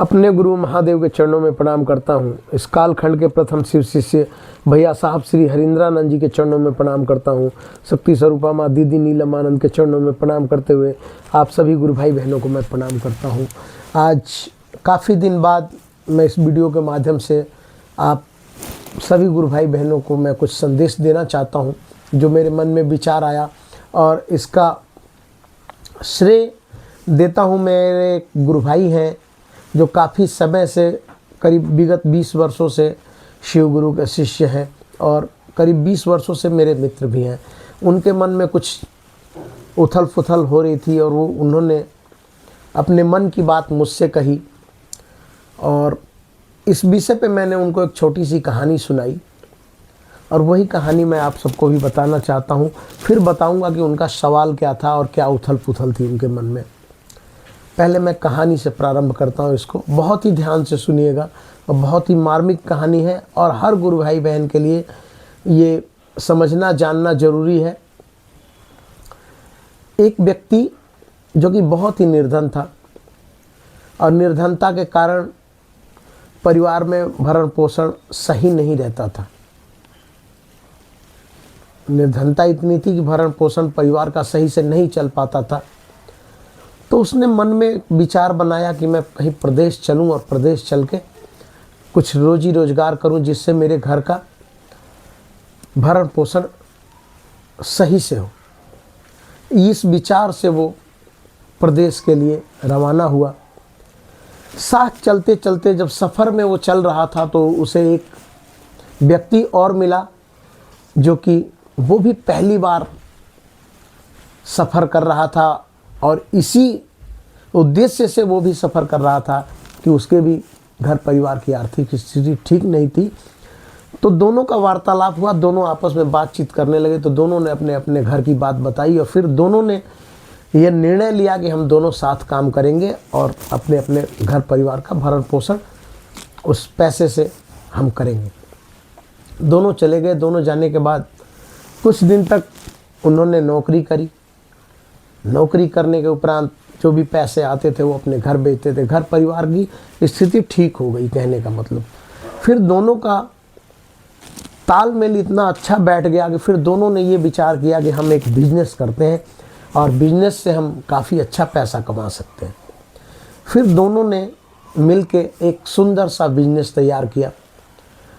अपने गुरु महादेव के चरणों में प्रणाम करता हूँ। इस कालखंड के प्रथम शिव शिष्य भैया साहब श्री हरिंद्रानंद जी के चरणों में प्रणाम करता हूँ। शक्ति स्वरूपा माँ दीदी नीलम आनंद के चरणों में प्रणाम करते हुए आप सभी गुरु भाई बहनों को मैं प्रणाम करता हूँ। आज काफ़ी दिन बाद मैं इस वीडियो के माध्यम से आप सभी गुरु भाई बहनों को मैं कुछ संदेश देना चाहता हूँ, जो मेरे मन में विचार आया, और इसका श्रेय देता हूँ मेरे गुरु भाई हैं जो काफ़ी समय से, करीब विगत 20 वर्षों से शिव गुरु के शिष्य हैं और करीब 20 वर्षों से मेरे मित्र भी हैं। उनके मन में कुछ उथल पुथल हो रही थी और उन्होंने अपने मन की बात मुझसे कही, और इस विषय पे मैंने उनको एक छोटी सी कहानी सुनाई, और वही कहानी मैं आप सबको भी बताना चाहता हूँ। फिर बताऊँगा कि उनका सवाल क्या था और क्या उथल पुथल थी उनके मन में। पहले मैं कहानी से प्रारंभ करता हूँ, इसको बहुत ही ध्यान से सुनिएगा, और बहुत ही मार्मिक कहानी है और हर गुरु भाई बहन के लिए ये समझना जानना जरूरी है। एक व्यक्ति जो कि बहुत ही निर्धन था, और निर्धनता के कारण परिवार में भरण पोषण सही नहीं रहता था। निर्धनता इतनी थी कि भरण पोषण परिवार का सही से नहीं चल पाता था। तो उसने मन में विचार बनाया कि मैं कहीं प्रदेश चलूं और प्रदेश चल के कुछ रोजी रोजगार करूं, जिससे मेरे घर का भरण पोषण सही से हो। इस विचार से वो प्रदेश के लिए रवाना हुआ। साथ चलते चलते जब सफ़र में वो चल रहा था तो उसे एक व्यक्ति और मिला, जो कि वो भी पहली बार सफ़र कर रहा था, और इसी उद्देश्य से वो भी सफ़र कर रहा था कि उसके भी घर परिवार की आर्थिक स्थिति ठीक नहीं थी। तो दोनों का वार्तालाप हुआ, दोनों आपस में बातचीत करने लगे। तो दोनों ने अपने अपने घर की बात बताई, और फिर दोनों ने यह निर्णय लिया कि हम दोनों साथ काम करेंगे और अपने अपने घर परिवार का भरण पोषण उस पैसे से हम करेंगे। दोनों चले गए। दोनों जाने के बाद कुछ दिन तक उन्होंने नौकरी करी। नौकरी करने के उपरांत जो भी पैसे आते थे वो अपने घर बेचते थे। घर परिवार की स्थिति ठीक हो गई, कहने का मतलब। फिर दोनों का तालमेल इतना अच्छा बैठ गया कि फिर दोनों ने ये विचार किया कि हम एक बिजनेस करते हैं और बिजनेस से हम काफ़ी अच्छा पैसा कमा सकते हैं। फिर दोनों ने मिलके एक सुंदर सा बिजनेस तैयार किया,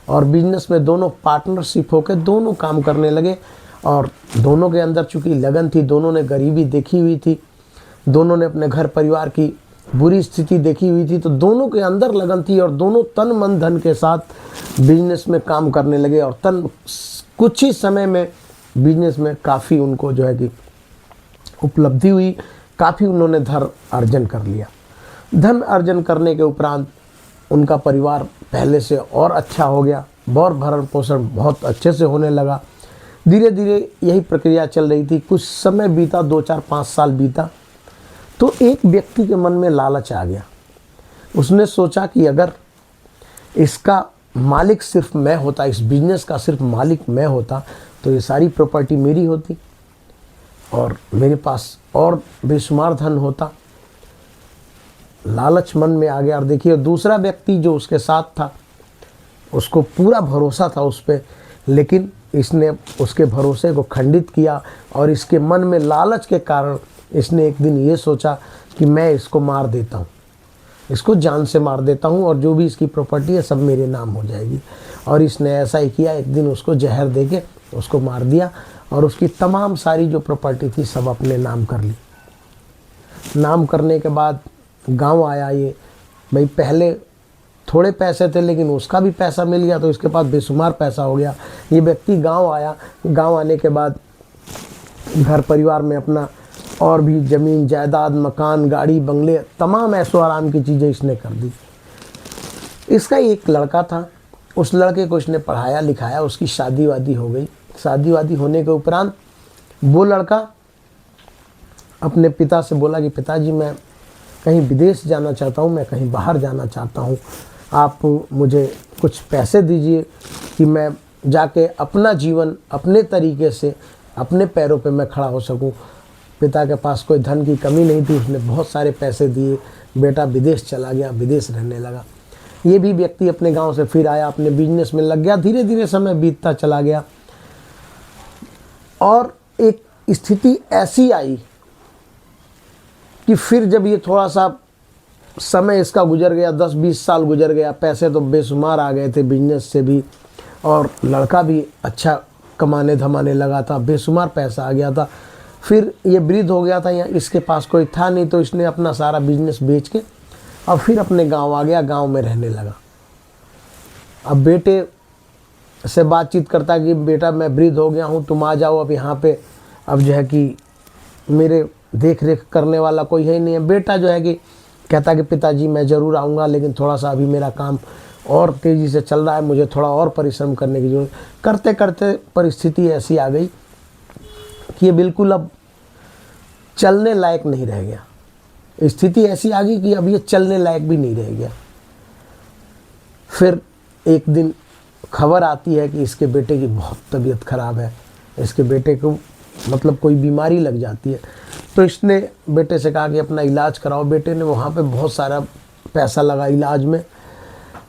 और बिजनेस में दोनों पार्टनरशिप होकर दोनों काम करने लगे। और दोनों के अंदर चूँकि लगन थी, दोनों ने गरीबी देखी हुई थी, दोनों ने अपने घर परिवार की बुरी स्थिति देखी हुई थी, तो दोनों के अंदर लगन थी और दोनों तन मन धन के साथ बिजनेस में काम करने लगे। और कुछ ही समय में बिजनेस में काफ़ी उनको जो है कि उपलब्धि हुई, काफ़ी उन्होंने धन अर्जन कर लिया। धन अर्जन करने के उपरांत उनका परिवार पहले से और अच्छा हो गया, और भरण पोषण बहुत अच्छे से होने लगा। धीरे धीरे यही प्रक्रिया चल रही थी। कुछ समय बीता, 2 4 5 साल बीता, तो एक व्यक्ति के मन में लालच आ गया। उसने सोचा कि अगर इसका मालिक सिर्फ मैं होता, इस बिजनेस का सिर्फ मालिक मैं होता, तो ये सारी प्रॉपर्टी मेरी होती और मेरे पास और बेशुमार धन होता। लालच मन में आ गया। और देखिए, दूसरा व्यक्ति जो उसके साथ था, उसको पूरा भरोसा था उस पर, लेकिन इसने उसके भरोसे को खंडित किया, और इसके मन में लालच के कारण इसने एक दिन ये सोचा कि मैं इसको मार देता हूँ, इसको जान से मार देता हूँ, और जो भी इसकी प्रॉपर्टी है सब मेरे नाम हो जाएगी। और इसने ऐसा ही किया। एक दिन उसको जहर देके उसको मार दिया, और उसकी तमाम सारी जो प्रॉपर्टी थी सब अपने नाम कर ली। नाम करने के बाद गांव आया ये भाई। पहले थोड़े पैसे थे, लेकिन उसका भी पैसा मिल गया, तो इसके पास बेशुमार पैसा हो गया। ये व्यक्ति गांव आया। गांव आने के बाद घर परिवार में अपना और भी ज़मीन जायदाद, मकान, गाड़ी, बंगले, तमाम ऐशो आराम की चीज़ें इसने कर दी। इसका एक लड़का था, उस लड़के को इसने पढ़ाया लिखाया, उसकी शादी वादी हो गई। शादी वादी होने के उपरांत वो लड़का अपने पिता से बोला कि पिताजी, मैं कहीं विदेश जाना चाहता हूँ, मैं कहीं बाहर जाना चाहता हूँ, आप मुझे कुछ पैसे दीजिए कि मैं जाके अपना जीवन अपने तरीके से अपने पैरों पे मैं खड़ा हो सकूँ। पिता के पास कोई धन की कमी नहीं थी, उसने बहुत सारे पैसे दिए, बेटा विदेश चला गया, विदेश रहने लगा। ये भी व्यक्ति अपने गांव से फिर आया, अपने बिजनेस में लग गया। धीरे धीरे समय बीतता चला गया और एक स्थिति ऐसी आई कि फिर जब ये थोड़ा सा समय इसका गुजर गया, 10-20 साल गुजर गया, पैसे तो बेशुमार आ गए थे बिजनेस से भी, और लड़का भी अच्छा कमाने धमाने लगा था, बेशुमार पैसा आ गया था। फिर ये वृद्ध हो गया था, या इसके पास कोई था नहीं, तो इसने अपना सारा बिजनेस बेच के और फिर अपने गांव आ गया, गांव में रहने लगा। अब बेटे से बातचीत करता है कि बेटा मैं वृद्ध हो गया हूँ, तुम आ जाओ अब यहाँ पे, अब जो है कि मेरे देख रेख करने वाला कोई है ही नहीं है। बेटा जो है कि कहता कि पिताजी मैं ज़रूर आऊँगा, लेकिन थोड़ा सा अभी मेरा काम और तेज़ी से चल रहा है, मुझे थोड़ा और परिश्रम करने की जरूरत। करते करते परिस्थिति ऐसी आ गई कि ये बिल्कुल अब चलने लायक नहीं रह गया। स्थिति ऐसी आ गई कि अब ये चलने लायक भी नहीं रह गया। फिर एक दिन खबर आती है कि इसके बेटे की बहुत तबीयत खराब है, इसके बेटे को मतलब कोई बीमारी लग जाती है। तो इसने बेटे से कहा कि अपना इलाज कराओ। बेटे ने वहाँ पे बहुत सारा पैसा लगा इलाज में।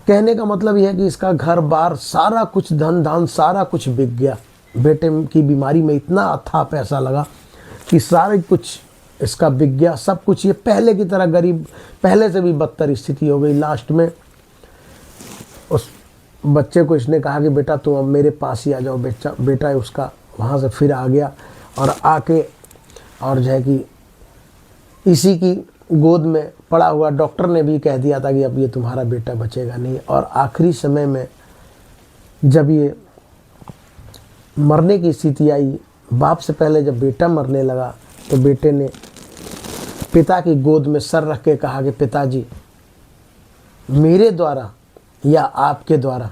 कहने का मतलब यह है कि इसका घर बार सारा कुछ, धन धान सारा कुछ बिक गया। बेटे की बीमारी में इतना अथाह पैसा लगा कि सारे कुछ इसका बिक गया, सब कुछ। ये पहले की तरह गरीब, पहले से भी बदतर स्थिति हो गई। लास्ट में उस बच्चे को इसने कहा कि बेटा तुम अब मेरे पास ही आ जाओ। बेटा उसका वहाँ से फिर आ गया और आके और जो है कि इसी की गोद में पड़ा हुआ। डॉक्टर ने भी कह दिया था कि अब ये तुम्हारा बेटा बचेगा नहीं। और आखिरी समय में जब ये मरने की स्थिति आई, बाप से पहले जब बेटा मरने लगा, तो बेटे ने पिता की गोद में सर रख के कहा कि पिताजी मेरे द्वारा या आपके द्वारा,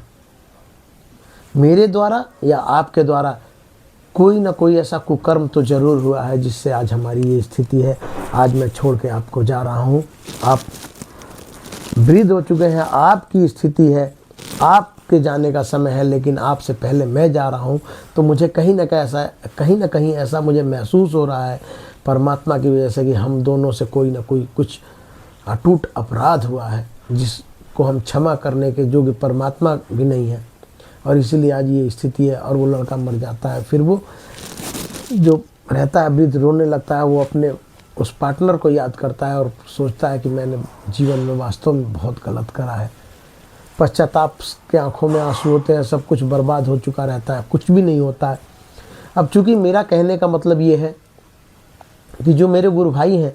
मेरे द्वारा या आपके द्वारा कोई ना कोई ऐसा कुकर्म तो ज़रूर हुआ है जिससे आज हमारी ये स्थिति है। आज मैं छोड़ के आपको जा रहा हूँ, आप वृद्ध हो चुके हैं, आपकी स्थिति है, आपके जाने का समय है, लेकिन आपसे पहले मैं जा रहा हूँ। तो मुझे कहीं ना कहीं ऐसा मुझे महसूस हो रहा है परमात्मा की वजह से कि हम दोनों से कोई ना कोई कुछ अटूट अपराध हुआ है, जिसको हम क्षमा करने के योग्य परमात्मा भी नहीं है। और इसीलिए आज ये स्थिति है। और वो लड़का मर जाता है। फिर वो जो रहता है वृद्ध रोने लगता है, वो अपने उस पार्टनर को याद करता है और सोचता है कि मैंने जीवन में वास्तव में बहुत गलत करा है। पश्चाताप के आंखों में आंसू होते हैं, सब कुछ बर्बाद हो चुका रहता है, कुछ भी नहीं होता है। अब चूँकि मेरा कहने का मतलब ये है कि जो मेरे गुरु भाई हैं,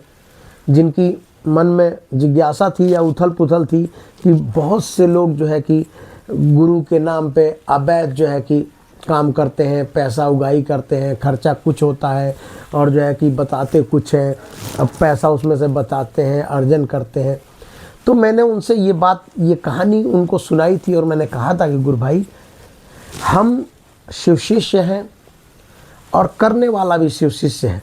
जिनकी मन में जिज्ञासा थी या उथल पुथल थी कि बहुत से लोग जो है कि गुरु के नाम पे अवैध जो है कि काम करते हैं, पैसा उगाही करते हैं, खर्चा कुछ होता है और जो है कि बताते कुछ हैं, अब पैसा उसमें से बताते हैं, अर्जन करते हैं। तो मैंने उनसे ये बात, ये कहानी उनको सुनाई थी और मैंने कहा था कि गुरु भाई हम शिव शिष्य हैं और करने वाला भी शिव शिष्य है,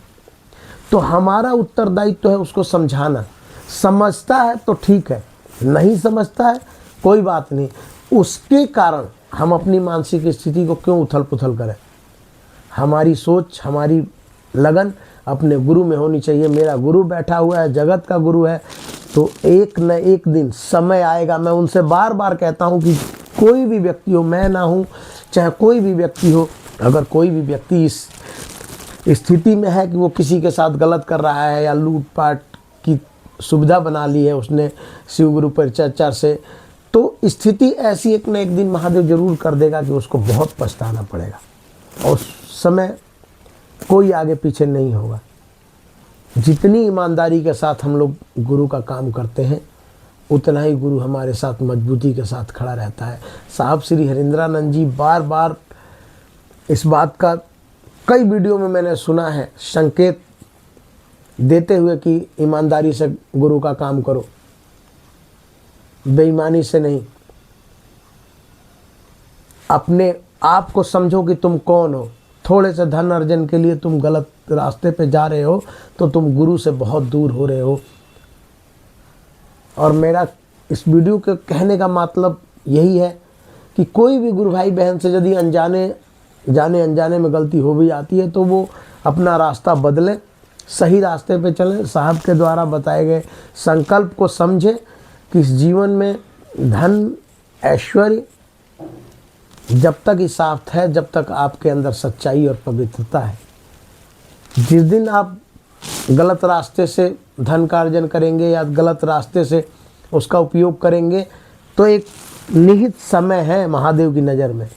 तो हमारा उत्तरदायित्व है उसको समझाना। समझता है तो ठीक है, नहीं समझता है कोई बात नहीं। उसके कारण हम अपनी मानसिक स्थिति को क्यों उथल पुथल करें। हमारी सोच, हमारी लगन अपने गुरु में होनी चाहिए। मेरा गुरु बैठा हुआ है, जगत का गुरु है, तो एक न एक दिन समय आएगा। मैं उनसे बार बार कहता हूँ कि कोई भी व्यक्ति हो, मैं ना हूँ चाहे कोई भी व्यक्ति हो, अगर कोई भी व्यक्ति इस स्थिति में है कि वो किसी के साथ गलत कर रहा है या लूटपाट की सुविधा बना ली है उसने शिव गुरु परिचर्चा से, तो स्थिति ऐसी एक न एक दिन महादेव जरूर कर देगा कि उसको बहुत पछताना पड़ेगा। और उस समय कोई आगे पीछे नहीं होगा। जितनी ईमानदारी के साथ हम लोग गुरु का काम करते हैं, उतना ही गुरु हमारे साथ मजबूती के साथ खड़ा रहता है। साहब श्री हरिंद्रानंद जी बार बार इस बात का कई वीडियो में मैंने सुना है संकेत देते हुए कि ईमानदारी से गुरु का काम करो, बेईमानी से नहीं। अपने आप को समझो कि तुम कौन हो। थोड़े से धन अर्जन के लिए तुम गलत रास्ते पे जा रहे हो तो तुम गुरु से बहुत दूर हो रहे हो। और मेरा इस वीडियो के कहने का मतलब यही है कि कोई भी गुरु भाई बहन से यदि अनजाने में गलती हो भी जाती है तो वो अपना रास्ता बदले सही रास्ते पे चलें, साहब के द्वारा बताए गए संकल्प को समझें कि इस जीवन में धन ऐश्वर्य जब तक ही साफ है, जब तक आपके अंदर सच्चाई और पवित्रता है। जिस दिन आप गलत रास्ते से धन का अर्जन करेंगे या गलत रास्ते से उसका उपयोग करेंगे, तो एक निहित समय है महादेव की नज़र में,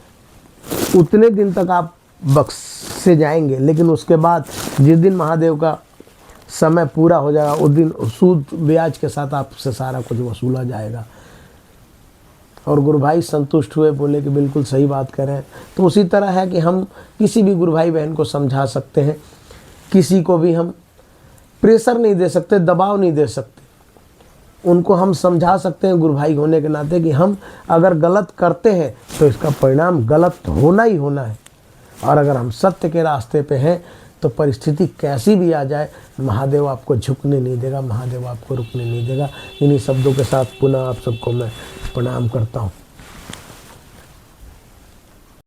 उतने दिन तक आप बख्शे जाएंगे। लेकिन उसके बाद जिस दिन महादेव का समय पूरा हो जाएगा, उस दिन सूद ब्याज के साथ आपसे सारा कुछ वसूला जाएगा। और गुरु भाई संतुष्ट हुए, बोले कि बिल्कुल सही बात कर रहे हैं। तो उसी तरह है कि हम किसी भी गुरु भाई बहन को समझा सकते हैं, किसी को भी हम प्रेशर नहीं दे सकते, दबाव नहीं दे सकते। उनको हम समझा सकते हैं गुरु भाई होने के नाते कि हम अगर गलत करते हैं तो इसका परिणाम गलत होना ही होना है, और अगर हम सत्य के रास्ते पे हैं तो परिस्थिति कैसी भी आ जाए, महादेव आपको झुकने नहीं देगा, महादेव आपको रुकने नहीं देगा। इन्हीं शब्दों के साथ पुनः आप सबको मैं प्रणाम करता हूँ।